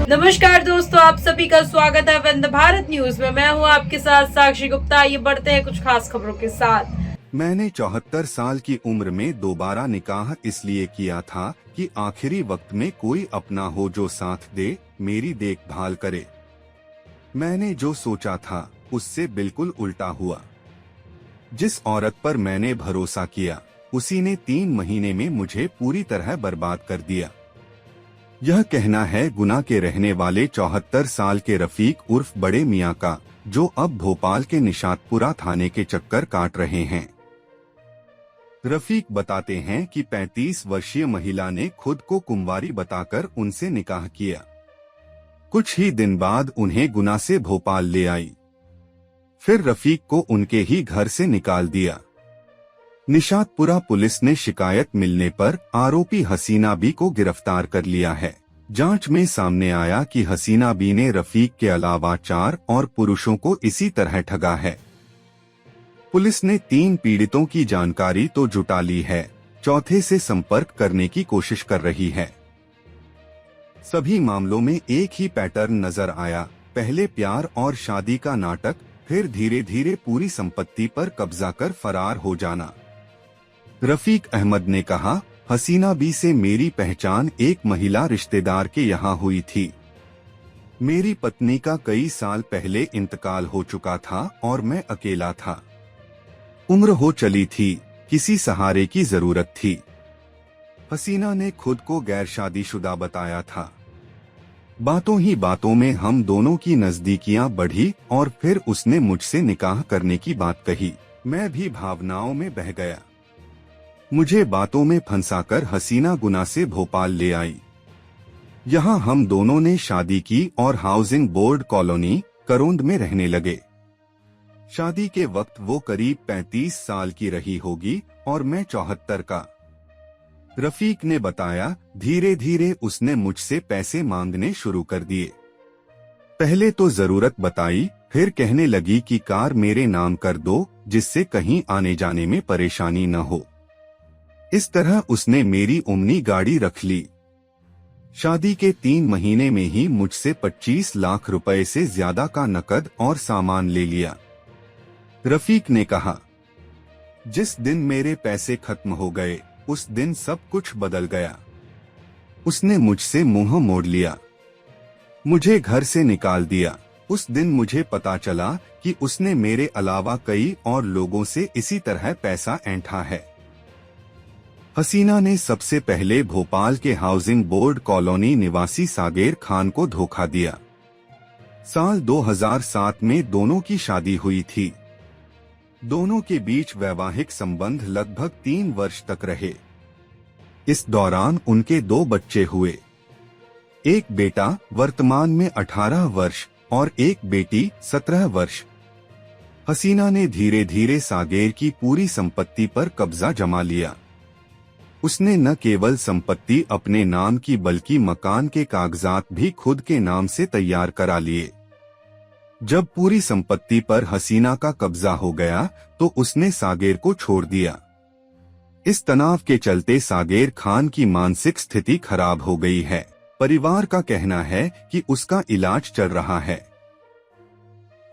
नमस्कार दोस्तों, आप सभी का स्वागत है वंदे भारत न्यूज में। मैं हूं आपके साथ साक्षी गुप्ता। आइए बढ़ते हैं कुछ खास खबरों के साथ। मैंने 74 साल की उम्र में दोबारा निकाह इसलिए किया था कि आखिरी वक्त में कोई अपना हो जो साथ दे, मेरी देखभाल करे। मैंने जो सोचा था उससे बिल्कुल उल्टा हुआ। जिस औरत पर मैंने भरोसा किया उसी ने 3 महीने में मुझे पूरी तरह बर्बाद कर दिया। यह कहना है गुना के रहने वाले 74 साल के रफीक उर्फ बड़े मियां का, जो अब भोपाल के निशातपुरा थाने के चक्कर काट रहे हैं। रफीक बताते हैं कि 35 वर्षीय महिला ने खुद को कुंवारी बताकर उनसे निकाह किया। कुछ ही दिन बाद उन्हें गुना से भोपाल ले आई। फिर रफीक को उनके ही घर से निकाल दिया। निशातपुरा पुलिस ने शिकायत मिलने पर आरोपी हसीना बी को गिरफ्तार कर लिया है। जांच में सामने आया कि हसीना बी ने रफीक के अलावा 4 और पुरुषों को इसी तरह ठगा है। पुलिस ने 3 पीड़ितों की जानकारी तो जुटा ली है, चौथे से संपर्क करने की कोशिश कर रही है। सभी मामलों में एक ही पैटर्न नजर आया, पहले प्यार और शादी का नाटक, फिर धीरे धीरे पूरी संपत्ति पर कब्जा कर फरार हो जाना। रफीक अहमद ने कहा, हसीना बी से मेरी पहचान एक महिला रिश्तेदार के यहाँ हुई थी। मेरी पत्नी का कई साल पहले इंतकाल हो चुका था और मैं अकेला था। उम्र हो चली थी, किसी सहारे की जरूरत थी। हसीना ने खुद को गैर शादीशुदा बताया था। बातों ही बातों में हम दोनों की नजदीकियां बढ़ी और फिर उसने मुझसे निकाह करने की बात कही। मैं भी भावनाओं में बह गया। मुझे बातों में फंसाकर हसीना गुना से भोपाल ले आई। यहाँ हम दोनों ने शादी की और हाउसिंग बोर्ड कॉलोनी करोंद में रहने लगे। शादी के वक्त वो करीब 35 साल की रही होगी और मैं 74 का। रफीक ने बताया, धीरे धीरे उसने मुझसे पैसे मांगने शुरू कर दिए। पहले तो जरूरत बताई, फिर कहने लगी कि कार मेरे नाम कर दो जिससे कहीं आने जाने में परेशानी न हो। इस तरह उसने मेरी ओमनी गाड़ी रख ली। शादी के 3 महीने में ही मुझसे 25 लाख रुपए से ज्यादा का नकद और सामान ले लिया। रफीक ने कहा, जिस दिन मेरे पैसे खत्म हो गए उस दिन सब कुछ बदल गया। उसने मुझसे मुंह मोड़ लिया, मुझे घर से निकाल दिया। उस दिन मुझे पता चला कि उसने मेरे अलावा कई और लोगों से इसी तरह पैसा ऐंठा है। हसीना ने सबसे पहले भोपाल के हाउसिंग बोर्ड कॉलोनी निवासी सागेर खान को धोखा दिया। साल 2007 में दोनों की शादी हुई थी। दोनों के बीच वैवाहिक संबंध लगभग 3 वर्ष तक रहे। इस दौरान उनके 2 बच्चे हुए। एक बेटा वर्तमान में 18 वर्ष और एक बेटी 17 वर्ष। हसीना ने धीरे धीरे सागेर की पूरी संपत्ति पर कब्जा जमा लिया। उसने न केवल संपत्ति अपने नाम की बल्कि मकान के कागजात भी खुद के नाम से तैयार करा लिए। जब पूरी संपत्ति पर हसीना का कब्जा हो गया तो उसने सागेर को छोड़ दिया। इस तनाव के चलते सागेर खान की मानसिक स्थिति खराब हो गई है। परिवार का कहना है कि उसका इलाज चल रहा है।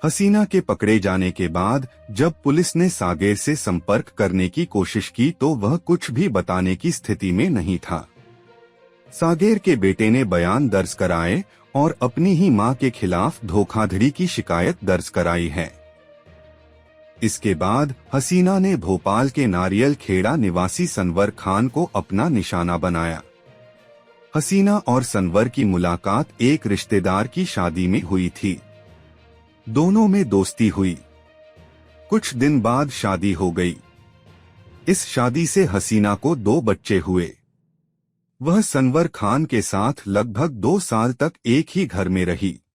हसीना के पकड़े जाने के बाद जब पुलिस ने सागेर से संपर्क करने की कोशिश की तो वह कुछ भी बताने की स्थिति में नहीं था। सागेर के बेटे ने बयान दर्ज कराए और अपनी ही मां के खिलाफ धोखाधड़ी की शिकायत दर्ज कराई है। इसके बाद हसीना ने भोपाल के नारियल खेड़ा निवासी सनवर खान को अपना निशाना बनाया। हसीना और सनवर की मुलाकात एक रिश्तेदार की शादी में हुई थी। दोनों में दोस्ती हुई। कुछ दिन बाद शादी हो गई। इस शादी से हसीना को 2 बच्चे हुए। वह सनवर खान के साथ लगभग 2 साल तक एक ही घर में रही।